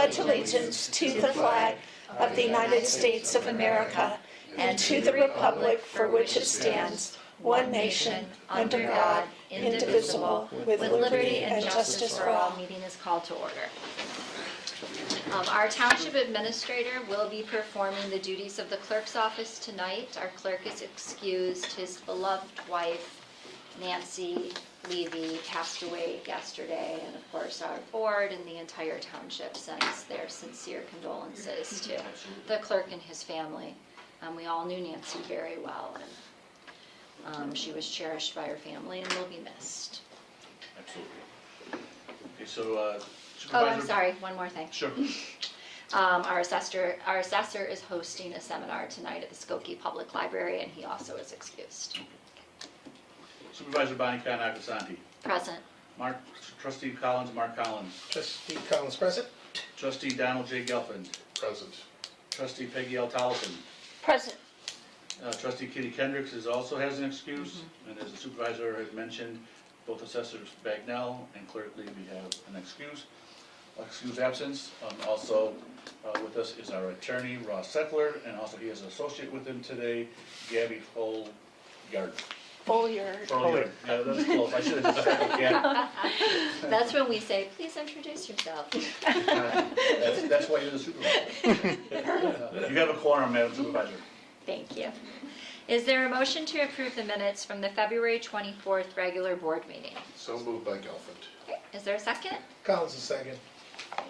pledge allegiance to the flag of the United States of America and to the republic for which it stands, one nation, under God, indivisible, with liberty and justice for all. Meeting is called to order. Our township administrator will be performing the duties of the clerk's office tonight. Our clerk is excused. His beloved wife, Nancy Levy, passed away yesterday, and of course our board and the entire township sends their sincere condolences to the clerk and his family. We all knew Nancy very well, and she was cherished by her family and will be missed. Absolutely. Okay, so Oh, I'm sorry, one more thing. Sure. Our assessor is hosting a seminar tonight at the Skokie Public Library, and he also is excused. Supervisor Bonnie Nagasante. Present. Trustee Collins, Mark Collins. Trustee Collins present. Trustee Donald J. Gelfand. Present. Trustee Peggy L. Tollison. Present. Trustee Kitty Kendricks also has an excuse, and as the supervisor has mentioned, both assessors Bagnell and Clerk Levy have an excuse absence. Also with us is our attorney, Ross Settler, and also he has an associate with him today, Gabby Folliard. Folliard. Yeah, that's close. I should have just said it again. That's when we say, please introduce yourself. That's why you're the supervisor. You have a quorum, Madam Supervisor. Thank you. Is there a motion to approve the minutes from the February 24th regular board meeting? So moved by Gelfand. Okay, is there a second? Collins is second.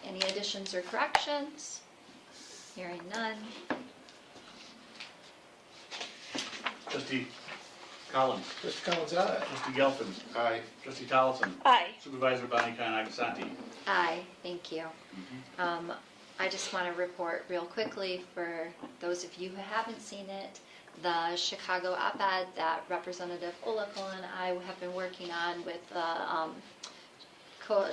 Any additions or corrections? Hearing none. Trustee Collins. Trustee Collins, aye. Trustee Gelfand. Aye. Trustee Tollison. Aye. Supervisor Bonnie Nagasante. Aye, thank you. I just want to report real quickly for those of you who haven't seen it, the Chicago op-ed that Representative Olakol and I have been working on with the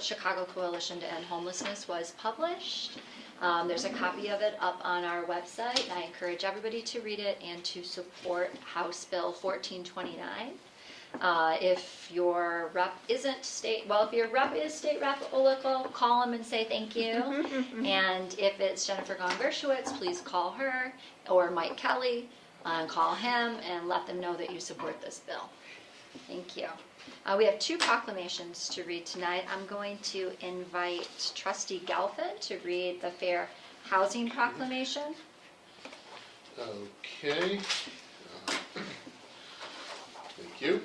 Chicago Coalition to End Homelessness was published. There's a copy of it up on our website, and I encourage everybody to read it and to support House Bill 1429. If your rep isn't if your rep is State Rep Olakol, call him and say thank you. And if it's Jennifer Gong-Gershowitz, please call her, or Mike Kelly, call him and let them know that you support this bill. Thank you. We have two proclamations to read tonight. I'm going to invite Trustee Gelfand to read the Fair Housing Proclamation. Okay. Thank you.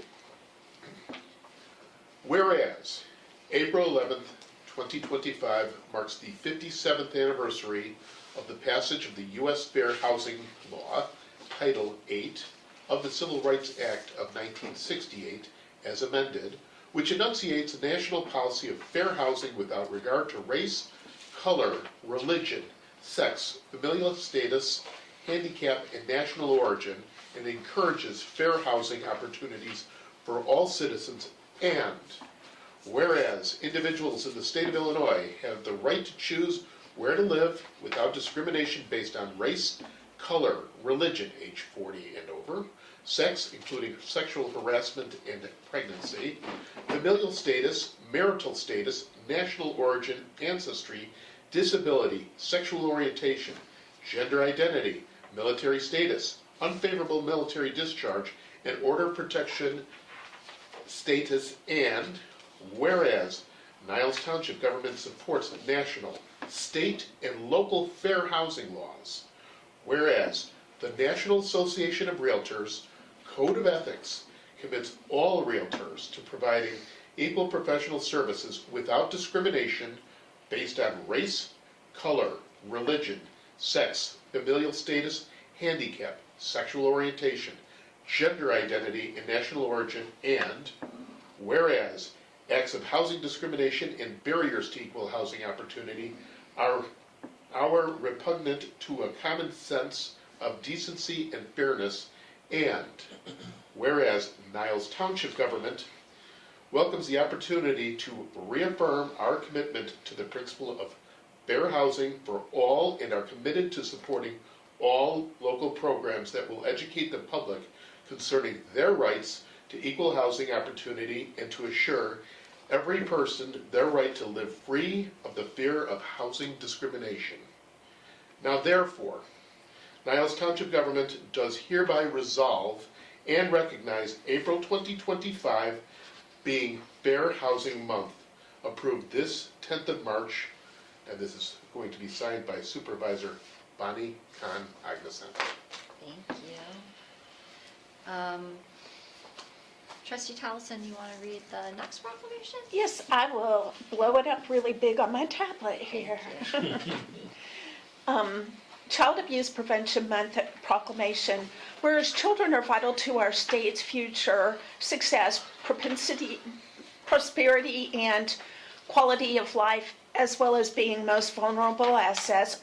Whereas April 11th, 2025 marks the 57th anniversary of the passage of the U.S. Fair Housing Law, Title 8 of the Civil Rights Act of 1968, as amended, which enunciates a national policy of fair housing without regard to race, color, religion, sex, familial status, handicap, and national origin, and encourages fair housing opportunities for all citizens. And whereas individuals in the state of Illinois have the right to choose where to live without discrimination based on race, color, religion, age 40 and over, sex, including sexual harassment and pregnancy, familial status, marital status, national origin, ancestry, disability, sexual orientation, gender identity, military status, unfavorable military discharge, and order protection status. And whereas Niles Township Government supports national, state, and local fair housing laws, whereas the National Association of Realtors Code of Ethics commits all realtors to providing equal professional services without discrimination based on race, color, religion, sex, familial status, handicap, sexual orientation, gender identity, and national origin. And whereas acts of housing discrimination and barriers to equal housing opportunity are repugnant to a common sense of decency and fairness. And whereas Niles Township Government welcomes the opportunity to reaffirm our commitment to the principle of fair housing for all and are committed to supporting all local programs that will educate the public concerning their rights to equal housing opportunity and to assure every person their right to live free of the fear of housing discrimination. Now therefore, Niles Township Government does hereby resolve and recognize April 2025 being Fair Housing Month, approved this 10th of March, and this is going to be signed by Supervisor Bonnie Kahn Agneson. Thank you. Trustee Towson, you want to read the next proclamation? Yes, I will blow it up really big on my tablet here. Child Abuse Prevention Month proclamation. Whereas children are vital to our state's future success, prosperity, and quality of life, as well as being our most vulnerable assets,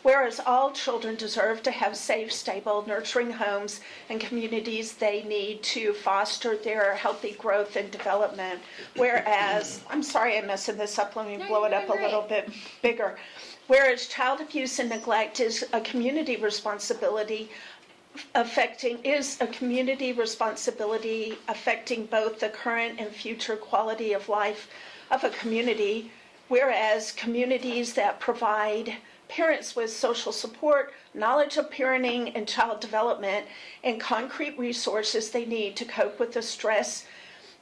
whereas all children deserve to have safe, stable, nurturing homes and communities they need to foster their healthy growth and development. Whereas, I'm sorry I'm messing this up, let me blow it up a little bit bigger. Whereas child abuse and neglect is a community responsibility affecting both the current and future quality of life of a community, whereas communities that provide parents with social support, knowledge of parenting and child development, and concrete resources they need to cope with the stress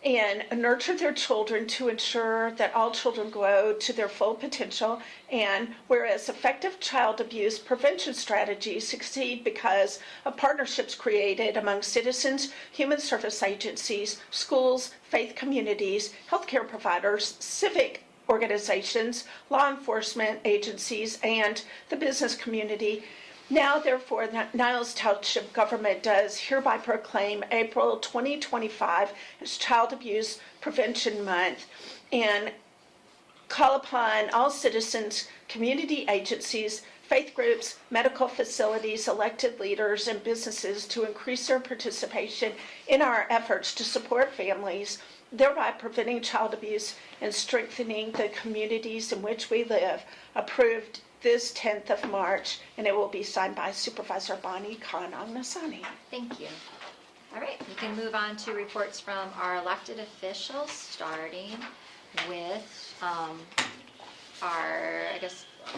and nurture their children to ensure that all children grow to their full potential, and whereas effective child abuse prevention strategies succeed because of partnerships created among citizens, human service agencies, schools, faith communities, healthcare providers, civic organizations, law enforcement agencies, and the business community. Now, therefore, the Niles Township Government does hereby proclaim April 2025 as Child Abuse Prevention Month and call upon all citizens, community agencies, faith groups, medical facilities, elected leaders, and businesses to increase their participation in our efforts to support families, thereby preventing child abuse and strengthening the communities in which we live. Approved this 10th of March, and it will be signed by Supervisor Bonnie Kahn Agneson. Thank you. All right, we can move on to reports from our elected officials, starting with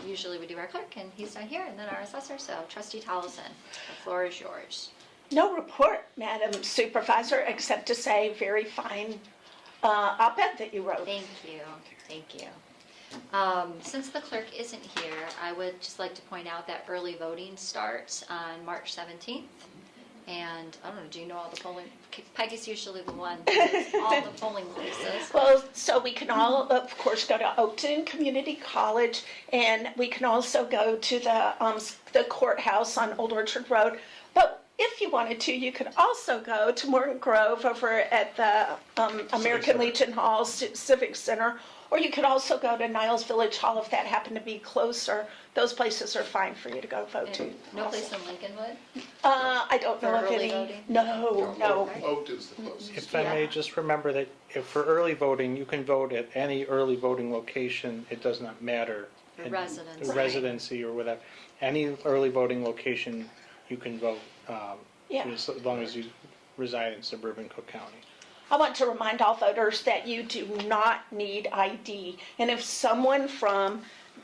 usually we do our clerk, and he's not here, and then our assessor, so Trustee Towson, the floor is yours. No report, Madam Supervisor, except to say very fine op-ed that you wrote. Thank you. Since the clerk isn't here, I would just like to point out that early voting starts on March 17th. And I don't know, do you know all the polling? Peggy's usually the one who knows all the polling places. Well, so we can all, of course, go to Oakton Community College, and we can also go to the courthouse on Old Orchard Road. But if you wanted to, you could also go to Morton Grove over at the American Legion Hall Civic Center, or you could also go to Niles Village Hall if that happened to be closer. Those places are fine for you to go vote to. No place in Lincolnwood? I don't know For of early any. voting? No. Oaked is the closest. If I may just remember that if for early voting, you can vote at any early voting location. It does not matter. The residence. The residency or whatever. Any early voting location, you can vote, as long as you reside in suburban Cook County. I want to remind all voters that you do not need ID. And if someone from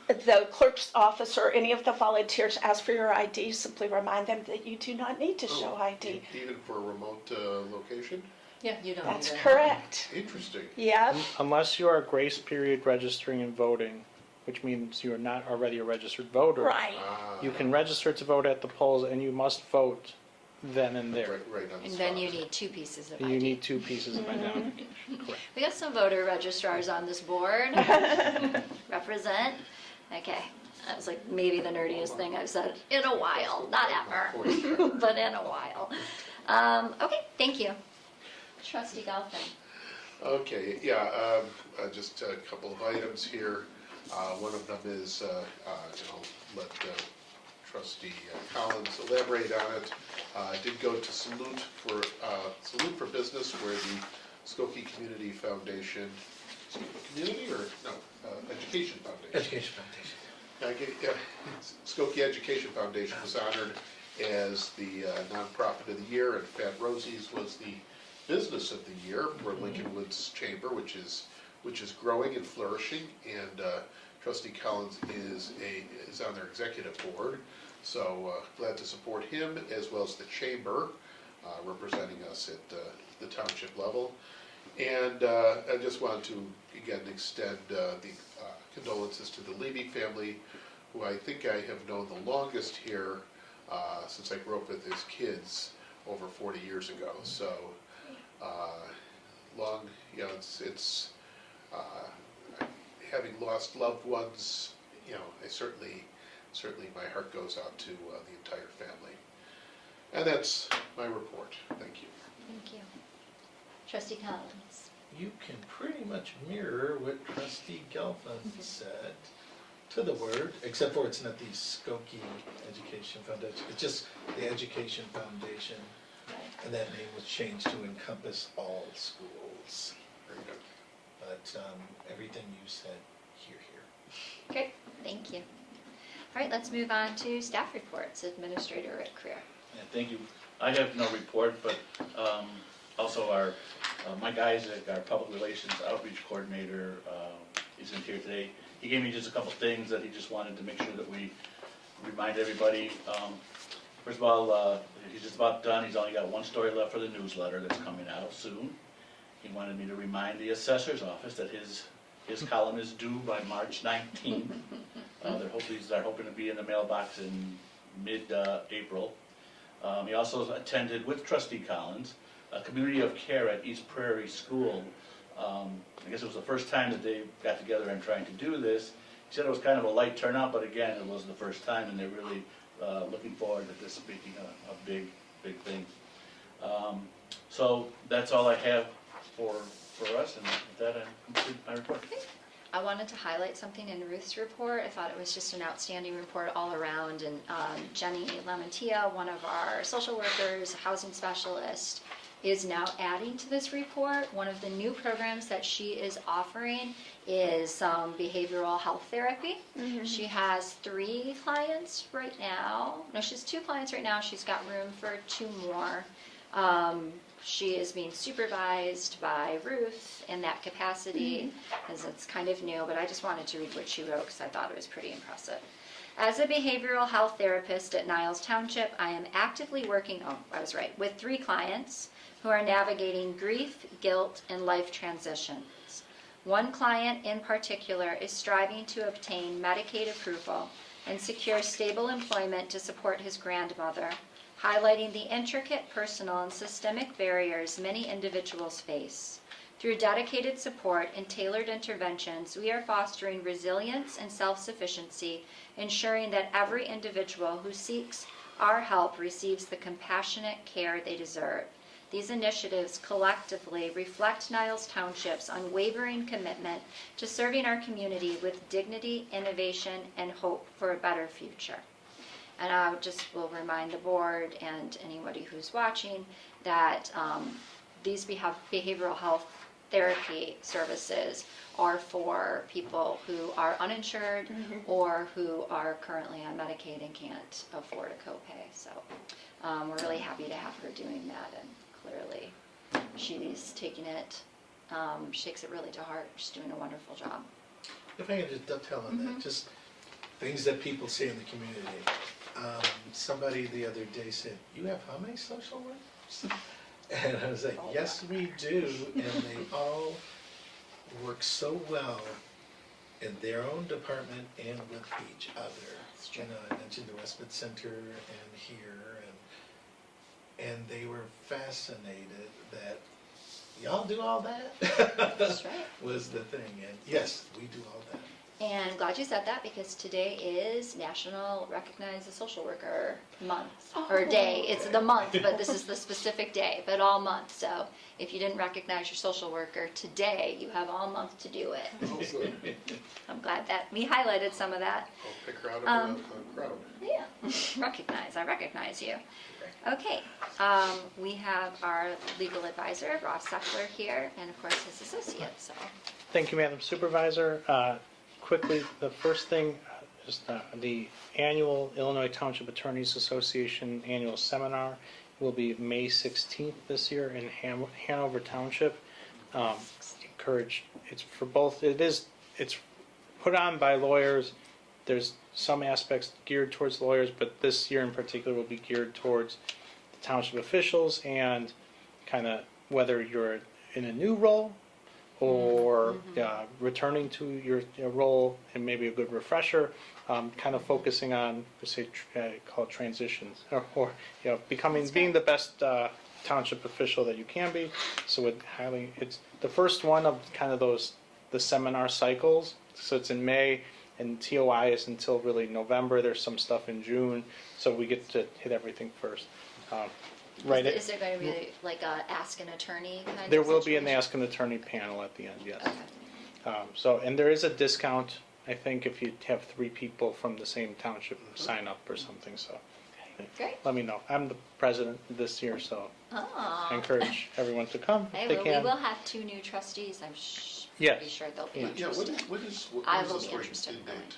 the clerk's office or any of the volunteers ask for your ID, simply remind them that you do not need to show ID. Even for a remote location? Yeah, you don't. That's either. correct. Interesting. Yep. Unless you are grace period registering and voting, which means you are not already a registered voter. Right. You can register to vote at the polls, and you must vote then and there. Right on the And spot. then you need 2 pieces of ID. You need 2 pieces of identification. Correct. We got some voter registrars on this board. Represent. Okay. That was like maybe the nerdiest thing I've said in a while. Not ever, but in a while. Okay, thank you. Trustee Galpin. Okay, just a couple of items here. One of them is, I'll let Trustee Collins elaborate on it. I did go to Salute for Business, where the Skokie Community Foundation, Education Foundation. Education Foundation. Skokie Education Foundation was honored as the nonprofit of the year, and Fat Rosie's was the Business of the Year for Lincoln Woods Chamber, which is growing and flourishing, and Trustee Collins is on their executive board, so glad to support him as well as the chamber representing us at the township level. And I just want to again extend the condolences to the Levy family, who I think I have known the longest here since I grew up with his kids over 40 years ago. So it's having lost loved ones, I certainly my heart goes out to the entire family. And that's my report. Thank you. Thank you. Trustee Collins. You can pretty much mirror what Trustee Gelfand said to the word, except for it's not the Skokie Education Foundation, it's just the Education Foundation. And that name was changed to encompass all schools. Very good. But everything you said, here. Great, thank you. All right, let's move on to staff reports. Administrator Rick Creer. Yeah, thank you. I have no report, but also Mike Isaac, our public relations outreach coordinator, isn't here today. He gave me just a couple things that he just wanted to make sure that we remind everybody. First of all, he's just about done. He's only got one story left for the newsletter that's coming out soon. He wanted me to remind the assessor's office that his column is due by March 19th. They're hoping to be in the mailbox in mid-April. He also attended with Trustee Collins a community of care at East Prairie School. I guess it was the first time that they got together and trying to do this. He said it was kind of a light turnout, but again, it was the first time, and they're really looking forward to this being a big thing. So that's all I have for us, and with that, I complete my report. I wanted to highlight something in Ruth's report. I thought it was just an outstanding report all around, and Jenny Lamantia, one of our social workers, housing specialist, is now adding to this report. One of the new programs that she is offering is behavioral health therapy. She has 3 clients right now. No, she has 2 clients right now. She's got room for 2 more. She is being supervised by Ruth in that capacity, as it's kind of new, but I just wanted to read what she wrote because I thought it was pretty impressive. As a behavioral health therapist at Niles Township, I am actively working, with 3 clients who are navigating grief, guilt, and life transitions. One client in particular is striving to obtain Medicaid approval and secure stable employment to support his grandmother, highlighting the intricate personal and systemic barriers many individuals face. Through dedicated support and tailored interventions, we are fostering resilience and self-sufficiency, ensuring that every individual who seeks our help receives the compassionate care they deserve. These initiatives collectively reflect Niles Township's unwavering commitment to serving our community with dignity, innovation, and hope for a better future. And I will remind the board and anybody who's watching that these behavioral health therapy services are for people who are uninsured or who are currently on Medicaid and can't afford a copay. So we're really happy to have her doing that, and clearly she's taking it, she takes it really to heart. She's doing a wonderful job. If I can just dovetail on that, just things that people say in the community. Somebody the other day said, "You have how many social workers?" And I was like, "Yes, we do," and they all work so well in their own department and with each other. I mentioned the Respite Center and here, and they were fascinated that y'all do all that. That's right. Was the thing, and yes, we do all that. And glad you said that, because today is National Recognize a Social Worker Month, or Day. It's the month, but this is the specific day, but all month. So if you didn't recognize your social worker today, you have all month to do it. I'm glad that we highlighted some of that. I'll pick her out of the crowd. Yeah, I recognize you. Okay, we have our legal advisor, Ross Seckler, here, and of course his associate, so. Thank you, Madam Supervisor. Quickly, the first thing is the annual Illinois Township Attorneys Association annual seminar will be May 16th this year in Hanover Township. Encourage, it's for both, it's put on by lawyers. There's some aspects geared towards lawyers, but this year in particular will be geared towards the township officials and kind of whether you're in a new role or returning to your role, and maybe a good refresher, kind of focusing on, say, call it transitions, or being the best township official that you can be. So it's the first one of kind of the seminar cycles. So it's in May, and TOI is until really November. There's some stuff in June, so we get to hit everything first. Right. Is there going to be like a ask an attorney kind of There will be an situation? ask an attorney panel at the end, yes. Okay. And there is a discount, I think, if you have 3 people from the same township sign up or something, so. Great. Let me know. I'm the president this year, so I Oh. encourage everyone to come Hey, if they well, can. we will have 2 new trustees. I'm Yes. pretty sure they'll be Yeah, Yeah, interested. what is I the will be swearing interested in in going. date?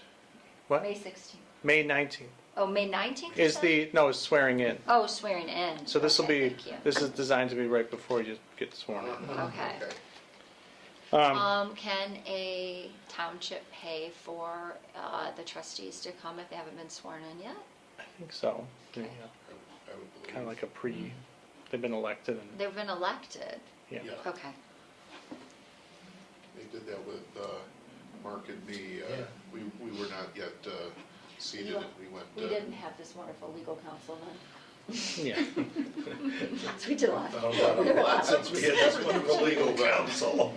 What? May 16th. May 19th Oh, May 19th? is it's swearing in. Oh, swearing in. So this will Okay, be, thank you. this is designed to be right before you get sworn in. Okay. Can a township pay for the trustees to come if they haven't been sworn in yet? I think so. Yeah. Okay. I would believe. Kind of like they've been elected and, They've been elected. yeah. Yeah. Okay. They did that with Mark and me. Yeah. We were not yet seated, and we went. We didn't have this wonderful legal counsel then. Yeah. So we did a lot. Since we had this wonderful legal counsel.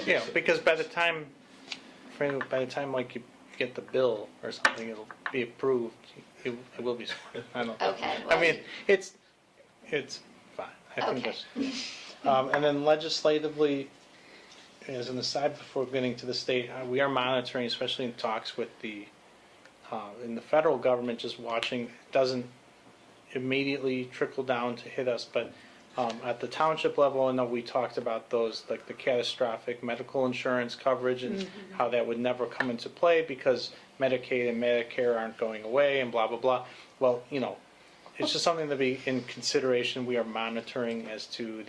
Yeah, because by the time like you get the bill or something, it'll be approved. It will be sworn in. I don't know. Okay, I well, mean, it's fine. I think Okay. that's. And then legislatively, as an aside before getting to the state, we are monitoring, especially in talks with in the federal government, just watching. It doesn't immediately trickle down to hit us, but at the township level, I know we talked about those, like the catastrophic medical insurance coverage and how that would never come into play because Medicaid and Medicare aren't going away and blah, blah, blah. Well, it's just something to be in consideration. We are monitoring as to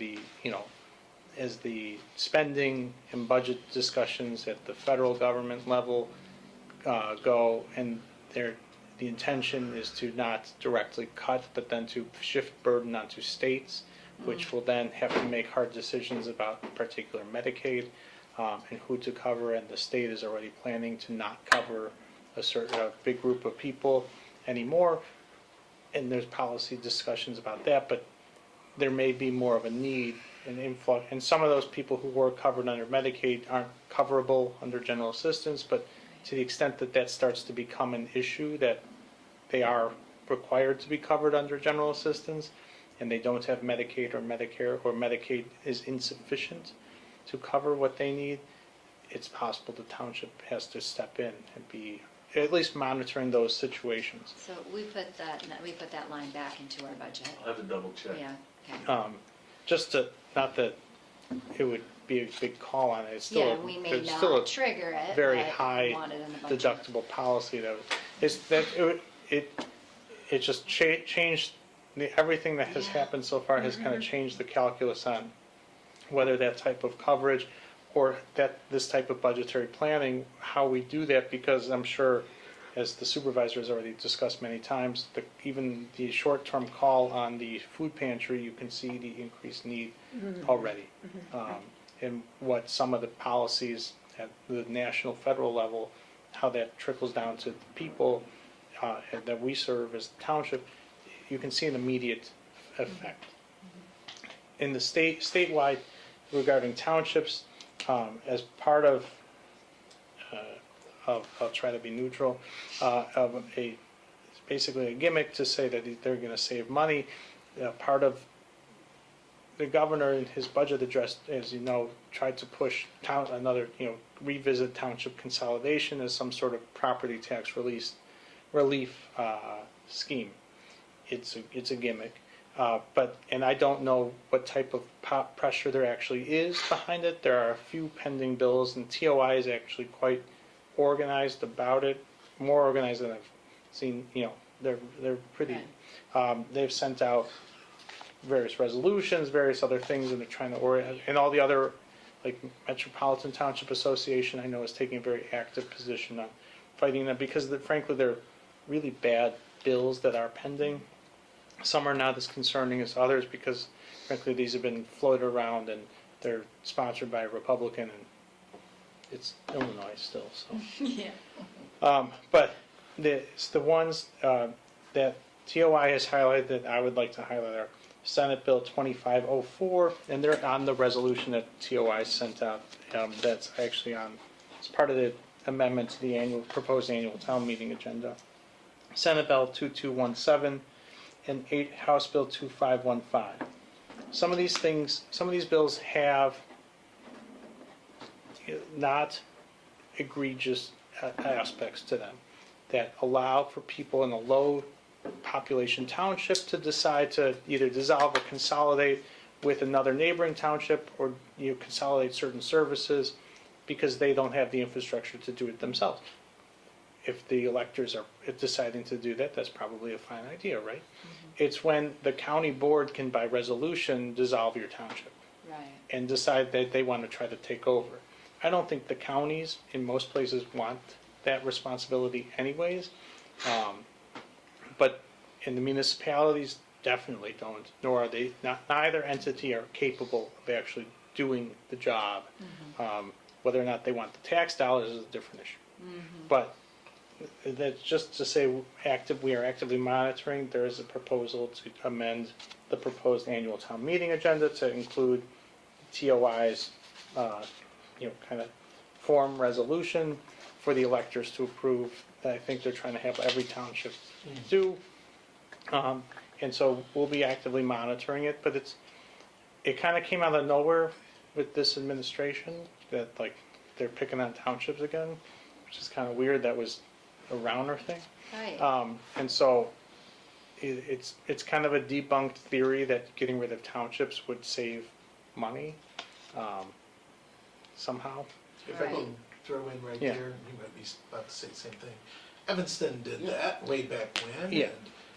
as the spending and budget discussions at the federal government level go, and the intention is to not directly cut, but then to shift burden onto states, which will then have to make hard decisions about particular Medicaid and who to cover, and the state is already planning to not cover a big group of people anymore, and there's policy discussions about that, but there may be more of a need, an influx, and some of those people who were covered under Medicaid aren't coverable under general assistance, but to the extent that that starts to become an issue, that they are required to be covered under general assistance, and they don't have Medicaid or Medicare, or Medicaid is insufficient to cover what they need, it's possible the township has to step in and be at least monitoring those situations. So we put that line back into our budget. I'll have to double check. Yeah, okay. Just to, not that it would be a big call on it, it's still, Yeah, we may there's still not a trigger it, very but high we want it in the budget. deductible policy it just changed, everything that has happened so far has kind of changed the calculus on whether that type of coverage or this type of budgetary planning, how we do that, because I'm sure, as the supervisor has already discussed many times, even the short-term call on the food pantry, you can see the increased need already. And what some of the policies at the national, federal level, how that trickles down to the people that we serve as the township, you can see an immediate effect. In the statewide, regarding townships, as part of I'll try to be neutral, of basically a gimmick to say that they're going to save money. Part of the governor in his budget address, as you know, tried to push revisit township consolidation as some sort of property tax relief scheme. It's a gimmick. And I don't know what type of pressure there actually is behind it. There are a few pending bills, and TOI is actually quite organized about it, more organized than I've seen. They're pretty. They've sent out various resolutions, various other things, and they're trying to orient, and all the other, like Metropolitan Township Association, I know is taking a very active position on fighting them, because frankly, they're really bad bills that are pending. Some are not as concerning as others, because frankly, these have been floated around, and they're sponsored by a Republican, and it's Illinois still, so. Yeah. But it's the ones that TOI has highlighted that I would like to highlight are Senate Bill 2504, and they're on the resolution that TOI sent out. That's actually on, it's part of the amendment to the proposed annual town meeting agenda. Senate Bill 2217 and House Bill 2515. Some of these bills have not egregious aspects to them that allow for people in a low population township to decide to either dissolve or consolidate with another neighboring township, or consolidate certain services because they don't have the infrastructure to do it themselves. If the electors are deciding to do that, that's probably a fine idea, right? It's when the county board can, by resolution, dissolve your township Right. and decide that they want to try to take over. I don't think the counties in most places want that responsibility anyways, but in the municipalities definitely don't, nor are they, neither entity are capable of actually doing the job. Whether or not they want the tax dollars is a different issue. But that's just to say we are actively monitoring. There is a proposal to amend the proposed annual town meeting agenda to include TOI's kind of form resolution for the electors to approve. I think they're trying to have every township do. And so we'll be actively monitoring it, but it kind of came out of nowhere with this administration that like they're picking on townships again, which is kind of weird. That was a Rauner thing. Right. And so it's kind of a debunked theory that getting rid of townships would save money somehow. If I Right. can throw in right Yeah. there, you might be about to say the same thing. Evanston did that way back when. Yeah.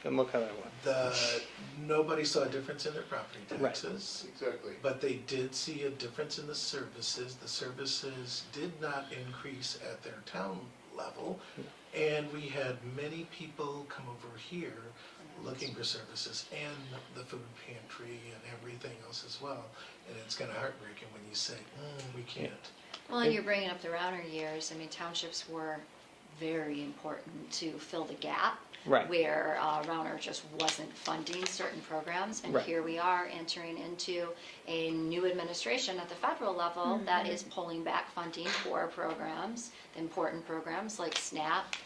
And look how that went. Nobody saw a difference in their property Right. taxes. Exactly. But they did see a difference in the services. The services did not increase at their town level. And we had many people come over here looking for services and the food pantry and everything else as well. And it's kind of heartbreaking when you say, we can't. Well, and you're bringing up the Rauner years. I mean, townships were very important to fill the gap. Right. Where Rauner just wasn't funding certain programs. And Right. here we are entering into a new administration at the federal level that is pulling back funding for programs, important programs like SNAP.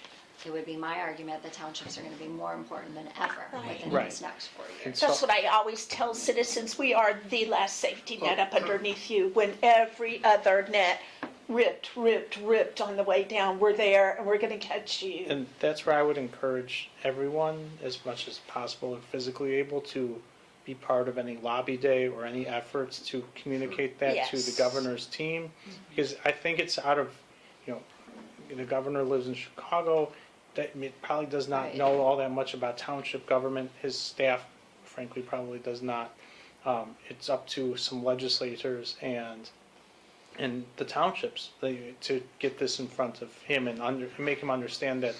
It would be my argument that townships are going to be more important than ever within Right. these next 4 years. And so- That's what I always tell citizens, we are the last safety net up underneath you. When every other net ripped on the way down, we're there and we're gonna catch you. And that's where I would encourage everyone, as much as possible, if physically able, to be part of any lobby day or any efforts to communicate that to the Yes. governor's team. Because I think it's out of, the governor lives in Chicago, that probably does not Right. know all that much about township government. His staff, frankly, probably does not. It's up to some legislators and the townships to get this in front of him and make him understand that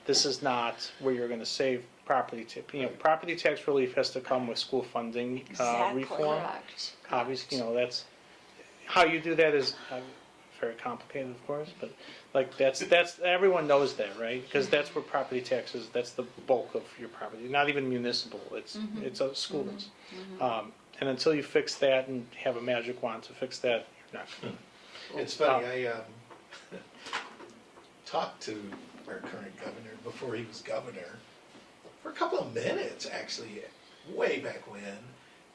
this is not where you're going to save property tax. Property tax relief has to come with school funding Exactly. reform. Correct. Obviously, that's how you do that is very complicated, of course, but like that's everyone knows that, right? Because that's where property taxes. That's the bulk of your property. Not even municipal. It's schools. And until you fix that and have a magic wand to fix that, you're not going to. It's funny, I talked to our current governor before he was governor for a couple of minutes, actually, way back when.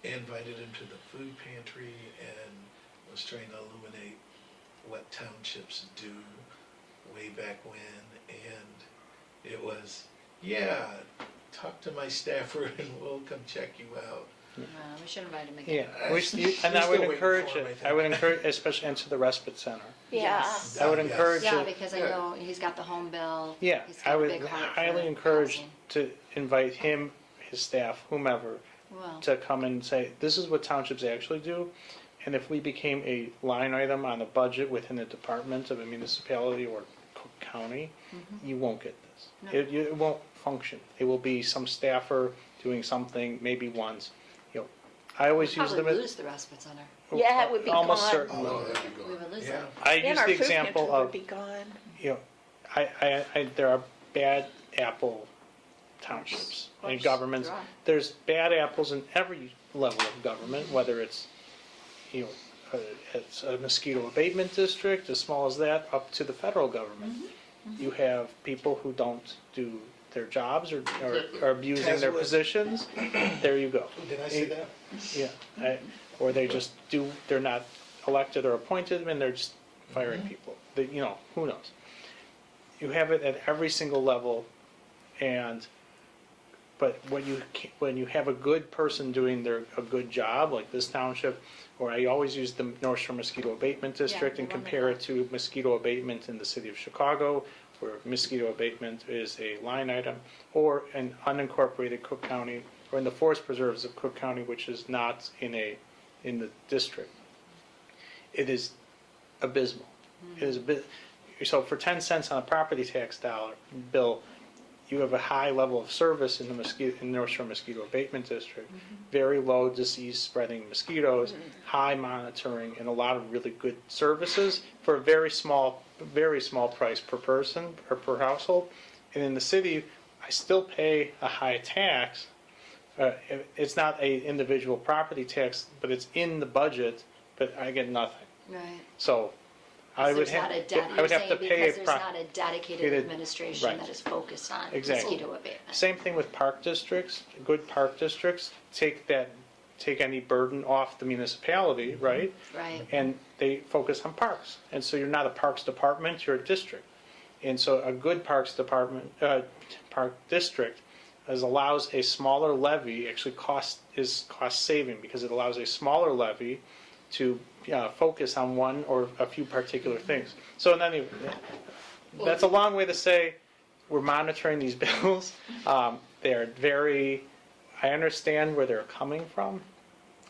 Invited him to the food pantry and was trying to illuminate what townships do way back when. And it was, talk to my staffer and we'll come check you out. We should invite him again. Yeah, and I would We're still waiting encourage for him, I it. think. I would encourage, especially into the respite center. Yeah. Yes. I would Yes. encourage Yeah, it. because I know he's got the home bill. Yeah, He's I got a would big heart highly for encourage housing. to invite him, his staff, whomever, Well, to come and say, this is what townships actually do. And if we became a line item on a budget within a department of a municipality or Cook County, you won't get this. No. It won't function. It will be some staffer doing something maybe once. You know, I always use probably them lose the respite center. Yeah, it would be almost gone. certainly. Oh, that'd be We gone. would lose Yeah. it. I And use our the food example pantry would of, be gone. you know, there are bad apple townships Of and course, governments. there are. There's bad apples in every level of government, whether it's, you know, it's a mosquito abatement district, as small as that, up to the federal government. You have people who don't do their jobs or are abusing their Tesla. positions. There you go. Did I say that? Yeah, or they just they're not elected or appointed, and they're just firing people. You know, who knows? You have it at every single level, but when you have a good person doing a good job, like this township, or I always use the North Shore Mosquito Abatement District they're and compare it wonderful. to mosquito abatement in the city of Chicago, where mosquito abatement is a line item, or in unincorporated Cook County, or in the forest preserves of Cook County, which is not in the district. It is abysmal. It is a bit. So for 10 cents on a property tax bill, you have a high level of service in the North Shore Mosquito Abatement District, very low disease spreading mosquitoes, high monitoring, and a lot of really good services for a very small price per person or per household. And in the city, I still pay a high tax. It's not a individual property tax, but it's in the budget, but I get nothing. Right. So I would There's not have, a I would have to pay because there's not a dedicated dedicated- administration right. that is focused on Exactly. mosquito abatement. Same thing with park districts. Good park districts take any burden off the municipality, right? Right. And they focus on parks. And so you're not a parks department, you're a district. And so a good park district allows a smaller levy, actually cost saving, because it allows a smaller levy to focus on one or a few particular things. So in any, that's a long way to say we're monitoring these bills. They're very, I understand where they're coming from.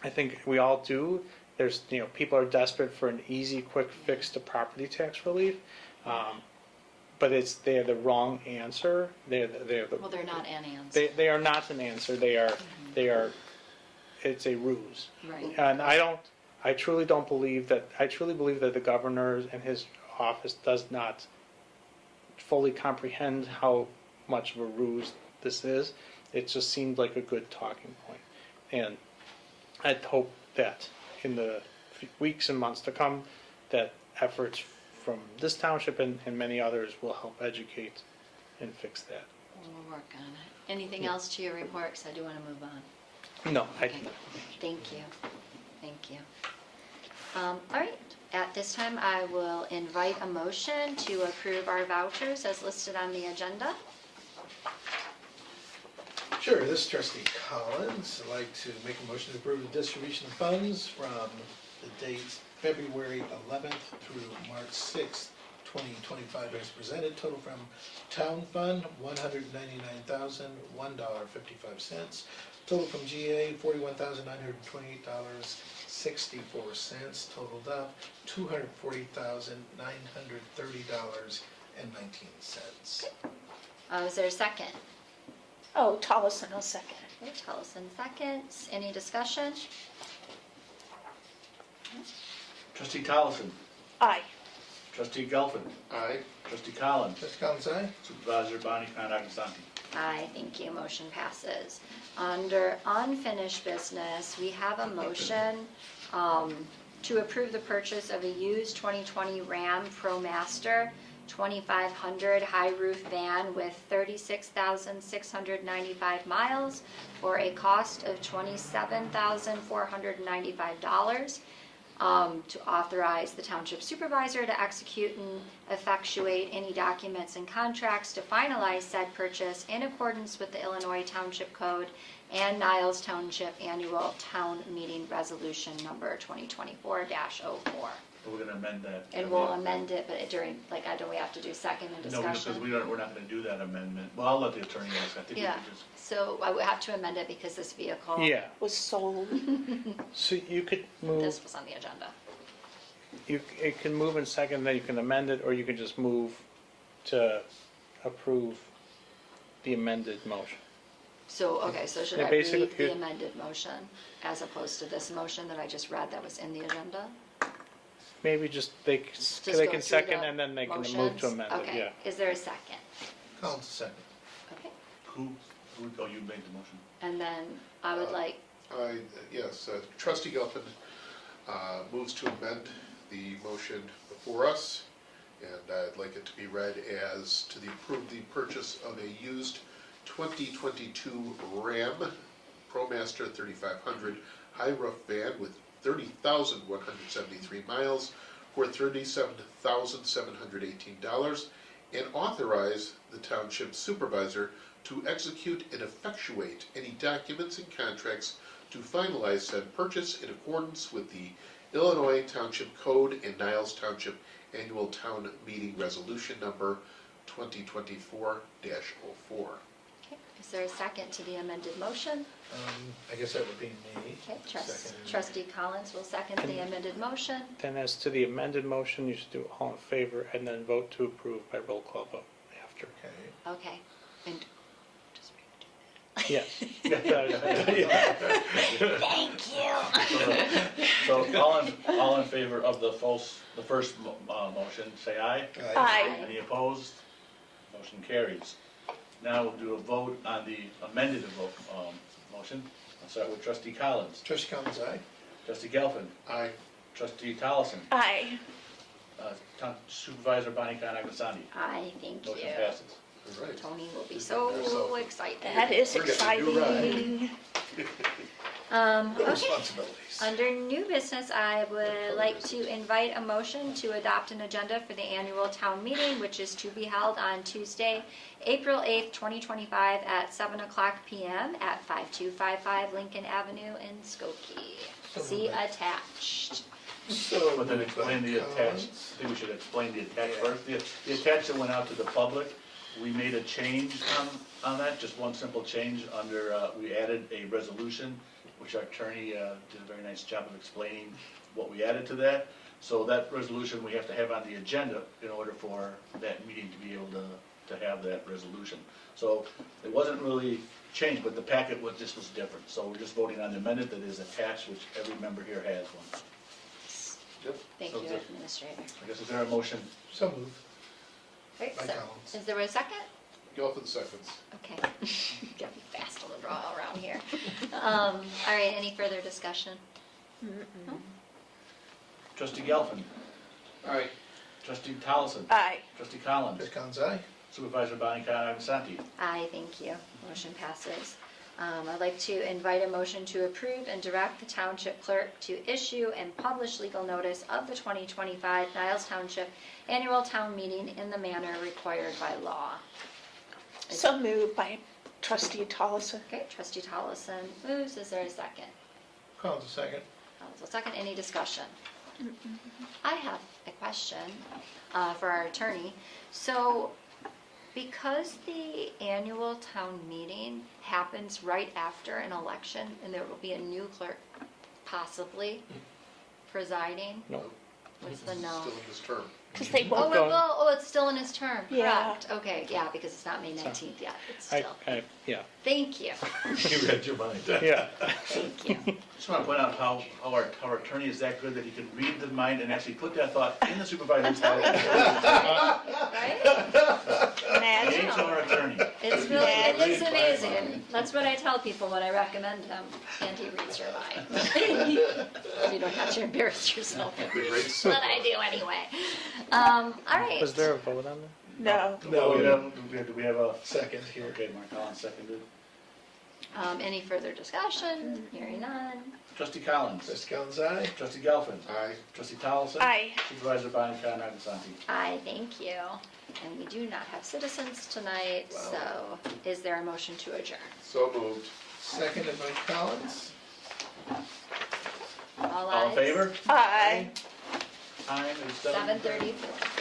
I think we all do. There's, people are desperate for an easy, quick fix to property tax relief. But they're the wrong answer. Well, they're not an answer. They are not an answer. They are. It's a ruse. Right. And I truly believe that the governor and his office does not fully comprehend how much of a ruse this is. It just seemed like a good talking point. And I'd hope that in the weeks and months to come, that efforts from this township and many others will help educate and fix that. We'll work on it. Anything else to your report? Because I do want to move on. No, Okay. Thank you. Thank you. All right. At this time, I will invite a motion to approve our vouchers as listed on the agenda. Sure, this is Trustee Collins. I'd like to make a motion to approve the distribution of funds from the dates February 11th through March 6th, 2025 as presented. Total from Town Fund, $199,001.55. Total from GA, $41,928.64. Totaled up $240,930.19. Is there a second? Oh, Tollison will second. Okay, Tellison seconds. Any discussion? Trustee Collison, Aye. trustee Gelfen, Aye. trustee Collins, Trustee Collins, aye? supervisor Bonnie Conagusante. Aye, thank you. Motion passes. Under unfinished business, we have a motion to approve the purchase of a used 2020 Ram ProMaster 2500 high roof van with 36,695 miles for a cost of $27,495. To authorize the township supervisor to execute and effectuate any documents and contracts to finalize said purchase in accordance with the Illinois Township Code and Niles Township Annual Town Meeting Resolution Number 2024-04. But we're gonna amend that. And we'll amend it, but during, like, don't we have to do second and No, because discussion? we're not gonna do that amendment. Well, I'll let the attorney ask. I think we Yeah, could just, so I would have to amend it because this vehicle. Yeah, Was sold. so you could move, This was on the agenda. it can move in second, then you can amend it, or you can just move to approve the amended motion. So, okay, so should Yeah, I basically, read the you- amended motion as opposed to this motion that I just read that was in the agenda? Maybe just, they Just can go through second the and then they can move motions? to amend it, Okay, yeah. is there a second? Collins, second. Okay, oh, you made the motion. and then I would like, Yes, trustee Gelfen moves to amend the motion before us, and I'd like it to be read as to approve the purchase of a used 2022 Ram ProMaster 3500 high roof van with 30,173 miles for $37,718, and authorize the township supervisor to execute and effectuate any documents and contracts to finalize said purchase in accordance with the Illinois Township Code and Niles Township Annual Town Meeting Resolution Number 2024-04. okay, is there a second to the amended motion? I guess that would be me. Okay, Second. trustee Collins will second the amended motion. Then as to the amended motion, you should do all in favor and then vote to approve by roll call vote after. Okay. Okay, and just Yes. thank you. So all in favor of the first motion, say aye. Aye. Any opposed? Motion carries. Now we'll do a vote on the amended motion. I'll start with trustee Collins, Trustee Collins, aye. trustee Gelfen, Aye. trustee Tollison, Aye. Town Supervisor Bonnie Conagusani. I thank Motion you. passes. All right. Tony will be so excited. That is We're getting a new exciting. No Okay, responsibilities. under new business, I would like to invite a motion to adopt an agenda for the annual town meeting, which is to be held on Tuesday, April 8th, 2025 at 7:00 p.m. at 5255 Lincoln Avenue in Skokie. So See moved. attached. So But then moved explain by the attached, Collins. I think we should explain the attached first. The attached that went out to the public, we made a change on that, just one simple change under, we added a resolution, which our attorney did a very nice job of explaining what we added to that. So that resolution we have to have on the agenda in order for that meeting to be able to have that resolution. So it wasn't really changed, but the packet was different. So we're just voting on the amendment that is attached, which every member here has one. Yep. Thank So you, the- Administrator. I guess is there a motion? So moved. Great, By so, Collins. is there a second? Gelfen seconds. Okay, gotta be fast on the draw around here. All right, any further discussion? No? Trustee Gelfen, Aye. trustee Tollison, Aye. trustee Collins, Trustee Collins, aye. supervisor Bonnie Conagusani. Aye, thank you. Motion passes. I'd like to invite a motion to approve and direct the township clerk to issue and publish legal notice of the 2025 Niles Township Annual Town Meeting in the manner required by law. So moved by trustee Tollison. Okay, trustee Tollison moves. Is there a second? Collins, a second. So second, any discussion? I have a question for our attorney. So because the annual town meeting happens right after an election and there will be a new clerk possibly presiding, No. what's the no? Still in this term. Because they Oh, won't it go. will, oh, it's still in his term, Yeah. correct. Okay, yeah, because it's not May 19th yet, it's I, still. yeah, Thank you, You read your mind. yeah. thank you. Just want to point out how our attorney is that good that he can read the mind and actually put that thought in the supervisor's head. Right? The Imagine. HR attorney. It's really, it Yeah. is amazing. That's what I tell people when I recommend him, and he reads your mind. You don't have to embarrass yourself, The great but I do anyway. All right. Was there a vote on that? No. No, Do we have a, second here. okay, Mark Collins seconded. Any further discussion? Hearing none. Trustee Collins, Trustee Collins, aye. trustee Gelfen, Aye. trustee Tollison. Aye. Supervisor Bonnie Conagusani. Aye, thank you. And we do not have citizens tonight, so is there a motion to adjourn? So moved. Seconded by Collins. All All in ayes? favor? Aye. time is 7:34.